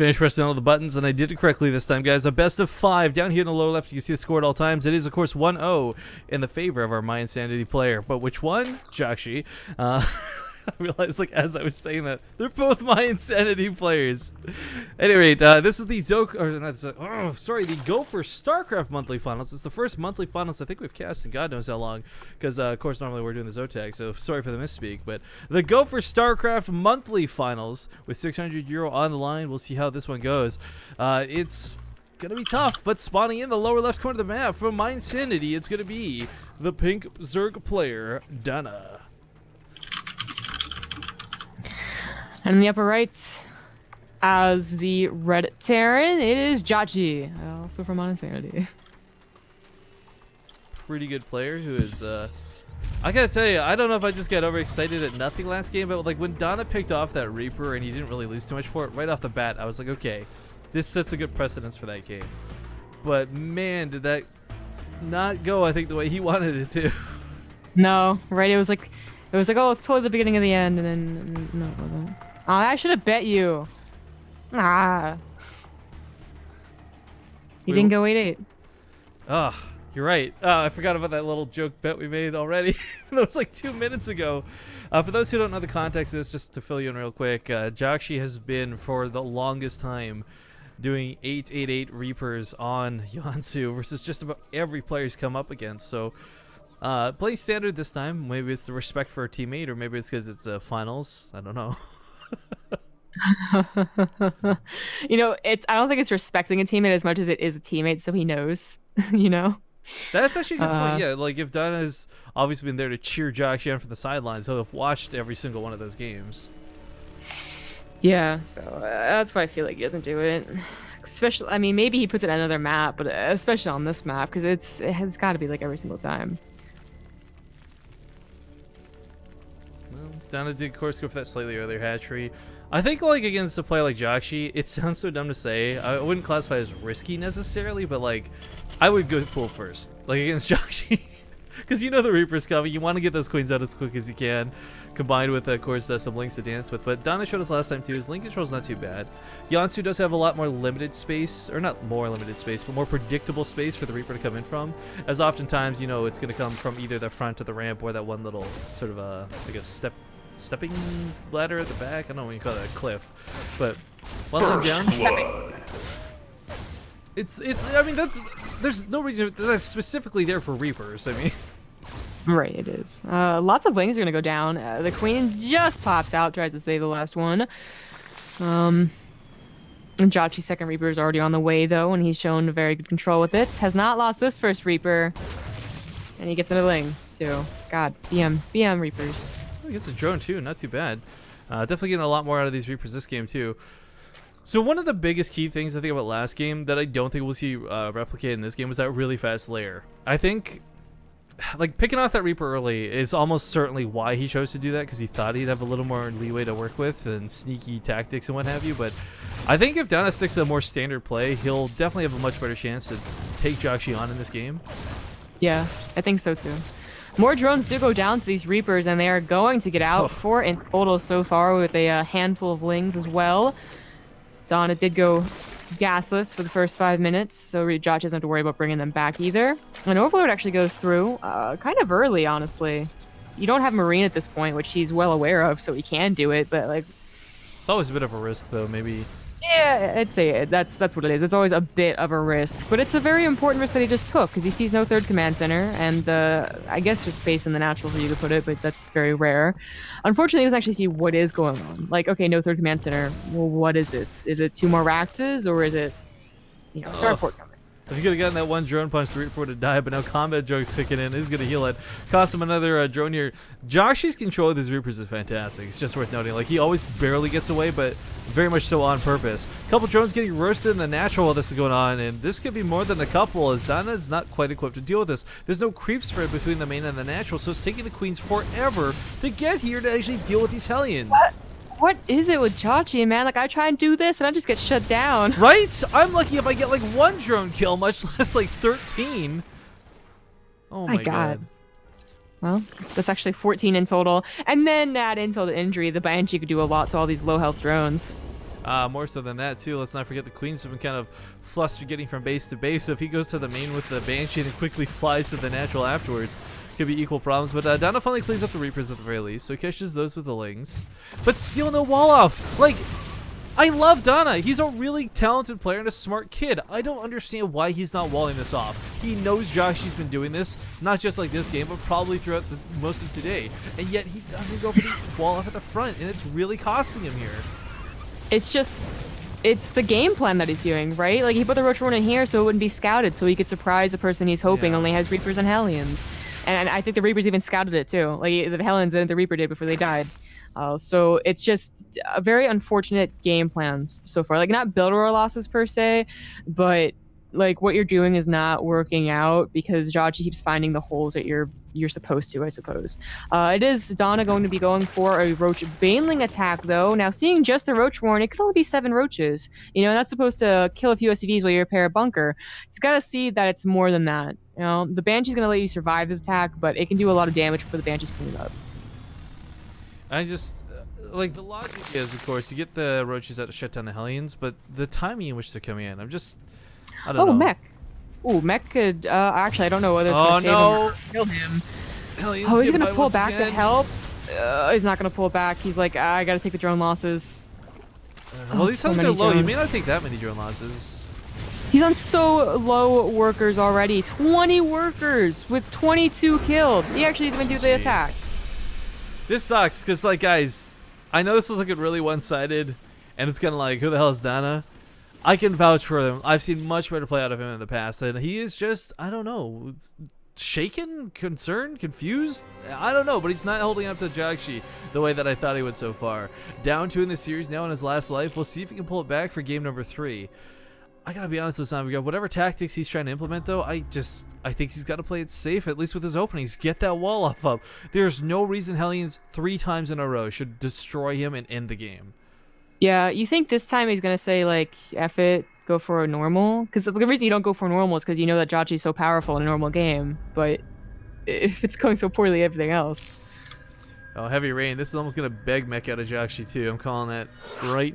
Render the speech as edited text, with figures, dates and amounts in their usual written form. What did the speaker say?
Finish pressing all the buttons, and I did it correctly this time, guys. A best of 5 down here in the lower left. You can see the score at all times. It is, of course, 1-0 in the favor of our My Insanity player. But which one? Jjakji. I realized, like, as I was saying that, they're both My Insanity players. At any rate, this is the the Go4SC2 monthly finals. It's the first monthly finals I think we've cast in God knows how long, because of course normally we're doing the Zotag, so sorry for the misspeak. But the Go4SC2 monthly finals with €600 on the line. We'll see how this one goes. It's gonna be tough, but spawning in the lower left corner of the map from My Insanity, it's gonna be the pink Zerg player, Dana. And in the upper right, as the red Terran, it is Jjakji, also from My Insanity. Pretty good player who is, I gotta tell you, I don't know if I just got overexcited at nothing last game, but like when Dana picked off that Reaper and he didn't really lose too much for it, right off the bat, I was like, okay, this sets a good precedence for that game. But man, did that not go, I think, the way he wanted it to. No, right? It was like, oh, it's totally the beginning of the end, and then, no, it wasn't. Oh, I should have bet you. Ah. He didn't go 8-8. Ah, you're right. I forgot about that little joke bet we made already. That was like 2 minutes ago. For those who don't know the context of this, just to fill you in real quick, Jjakji has been for the longest time doing 8-8-8 Reapers on Yansu versus just about every player he's come up against. So playing standard this time. Maybe it's the respect for a teammate, or maybe it's because it's finals. I don't know. You know, I don't think it's respecting a teammate as much as it is a teammate, so he knows. You know. That's actually a good point. Yeah, like if Dana's obviously been there to cheer Jjakji on from the sidelines, he'll have watched every single one of those games. Yeah, so that's why I feel like he doesn't do it. Especially, I mean, maybe he puts it on another map, but especially on this map, because it has got to be like every single time. Well, Dana did, of course, go for that slightly earlier hatchery. I think, like, against a player like Jjakji, it sounds so dumb to say. I wouldn't classify it as risky necessarily, but, like, I would go pool first, like, against Jjakji. Because you know the Reaper's coming. You want to get those queens out as quick as you can, combined with, of course, some links to dance with. But Dana showed us last time, too. His link control's not too bad. Yansu does have a lot more limited space, or not more limited space, but more predictable space for the Reaper to come in from. As oftentimes, you know, it's going to come from either the front of the ramp or that one little sort of, like a stepping ladder at the back. I don't know when you call that, a cliff. But one leg down. Stepping. I mean, there's no reason that's specifically there for Reapers. I mean, right, it is. Lots of wings are gonna go down. The queen just pops out, tries to save the last one. And Jjakji's second Reaper is already on the way though, and he's shown very good control with it. Has not lost this first Reaper, and he gets another ling too. God, BM Reapers. Oh, he gets a drone too. Not too bad. Definitely getting a lot more out of these Reapers this game too. So one of the biggest key things I think about last game that I don't think we'll see replicated in this game was that really fast layer. I think, like, picking off that Reaper early is almost certainly why he chose to do that, because he thought he'd have a little more leeway to work with and sneaky tactics and what have you. But I think if Dana sticks to a more standard play, he'll definitely have a much better chance to take Jjakji on in this game. Yeah, I think so too. More drones do go down to these Reapers, and they are going to get out. 4 in total so far, with a handful of lings as well. Dana did go gasless for the first 5 minutes, so Jjakji doesn't have to worry about bringing them back either. And Overlord actually goes through kind of early, honestly. You don't have Marine at this point, which he's well aware of, so he can do it, but like... It's always a bit of a risk, though, maybe... Yeah, I'd say that's what it is. It's always a bit of a risk, but it's a very important risk that he just took, because he sees no third command center, and I guess there's space in the natural for you to put it, but that's very rare. Unfortunately, he doesn't actually see what is going on. Like, okay, no third command center. Well, what is it? Is it 2 more Raxes, or is it, you know, starport coming? If you could have gotten that one drone punch, the Reaper would have died, but now combat joke's kicking in. He's going to heal it. Cost him another drone here. Jjakji's control of these Reapers is fantastic. It's just worth noting. Like, he always barely gets away, but very much so on purpose. A couple drones getting roasted in the natural while this is going on, and this could be more than a couple, as Dana's not quite equipped to deal with this. There's no creep spread between the main and the natural, so it's taking the queens forever to get here to actually deal with these Hellions. What is it with Jjakji, man? Like, I try and do this, and I just get shut down. Right? I'm lucky if I get, like, 1 drone kill, much less, like, 13. Oh, my God. Well, that's actually 14 in total. And then add into the injury, the Banshee could do a lot to all these low-health drones. More so than that too. Let's not forget the Queens have been kind of flustered getting from base to base. So if he goes to the main with the Banshee and quickly flies to the natural afterwards, could be equal problems. But Donna finally cleans up the Reapers at the very least, so he catches those with the Lings. But still no wall off. Like, I love Donna. He's a really talented player and a smart kid. I don't understand why he's not walling this off. He knows Jjakji's been doing this, not just like this game, but probably throughout most of today. And yet he doesn't go for the wall off at the front, and it's really costing him here. It's just, it's the game plan that he's doing, right? Like, he put the Roach Warren in here so it wouldn't be scouted, so he could surprise the person he's hoping only has Reapers and Hellions. And I think the Reapers even scouted it too. Like, the Hellions and the Reaper did before they died. So it's just a very unfortunate game plans so far. Like, not build roar losses per se, but like what you're doing is not working out because Jjakji keeps finding the holes that you're supposed to, I suppose. It is Donna going to be going for a Roach Baneling attack though. Now, seeing just the Roach Warren, it could only be 7 Roaches. You know, that's supposed to kill a few SCVs while you repair a bunker. He's got to see that it's more than that. You know, the Banshee's going to let you survive this attack, but it can do a lot of damage before the Banshee's cleaned up. I just, like, the logic is, of course, you get the Roaches out to shut down the Hellions, but the timing in which they're coming in, I don't know. Oh, Mech. Ooh, Mech could, actually, I don't know whether it's going to save him or kill him. Hellions Oh, he's going to pull back again. to help? He's not going to pull back. He's like, I got to take the drone losses. Well, these Hellions are low. drones. He may not take that many drone losses. He's on so low workers already. 20 workers with 22 killed. He actually doesn't even do the attack. This sucks, because, like, guys, I know this is looking really one-sided, and it's kind of like, who the hell is Donna? I can vouch for him. I've seen much better play out of him in the past, and he is just, I don't know, shaken, concerned, confused? I don't know, but he's not holding up to Jjakji the way that I thought he would so far. Down 2 in the series now in his last life. We'll see if he can pull it back for game number 3. I gotta be honest with Sam. Whatever tactics he's trying to implement, though, I think he's got to play it safe, at least with his openings. Get that wall off up. There's no reason Hellions 3 times in a row should destroy him and end the game. Yeah, you think this time he's going to say, like, F it, go for a normal? Because the reason you don't go for a normal is because you know that Jjakji's so powerful in a normal game. But if it's going so poorly, everything else. Oh, heavy rain. This is almost going to beg Mech out of Jjakji, too. I'm calling that right now.